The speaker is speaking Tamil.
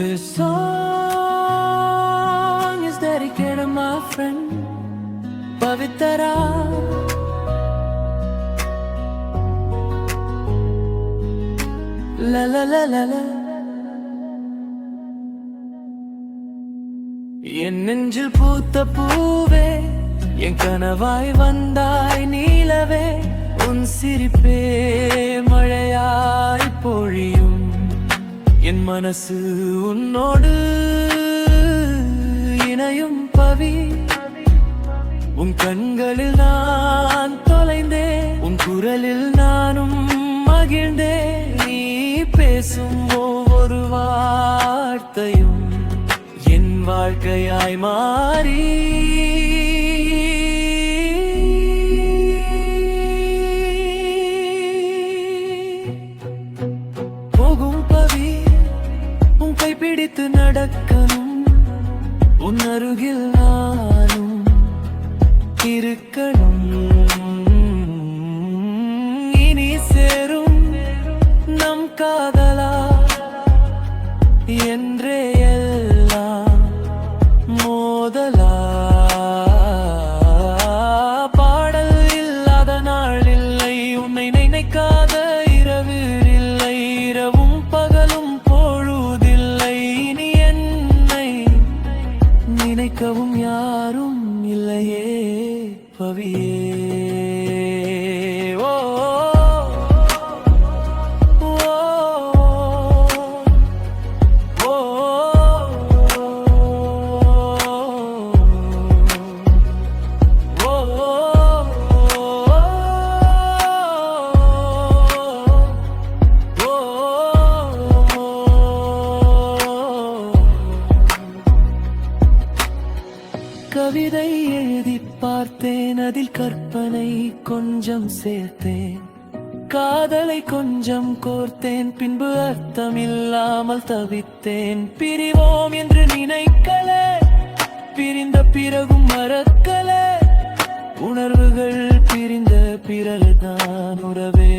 This song is dedicated to my friend Pavitra. La la la la la. என் நெஞ்சில் பூத்த பூவே, என் கனவாய் வந்தாய் நீலவே, உன் சிரிப்பே மழையாய் பொழியும். என் மனசு உன்னோடு இணையும் பவி, உன் கண்களில் நான் தொலைந்தேன், உன் குரலில் நானும் மகிழ்ந்தேன். நீ பேசும் ஒவ்வொரு வார்த்தையும் என் வாழ்க்கையாய் மாறி போகும் பவி, உன் கைப்பிடித்து நடக்கணும், உன் அருகில் நானும் இருக்கணும். இனி சேரும் நம் காதலா என்றே எல்லாம் மோதலா. பாடல் இல்லாத நாள் இல்லை, உன்னை நினைக்காத இரவு இல்லை, இரவும் பகலும் பொழுதில்லை. இனி என்னை நினைக்கவும் யாரும் இல்லையே பவியே. ஓ கவிதை எழுதி பார்த்தேன், அதில் கற்பனை கொஞ்சம் சேர்த்தேன், காதலை கொஞ்சம் கோர்த்தேன், பின்பு அர்த்தம் இல்லாமல் தவித்தேன். பிரிவோம் என்று நினைக்கல, பிரிந்த பிறகும் மறக்கல, உணர்வுகள் பிரிந்த பிறகுதான் உறவே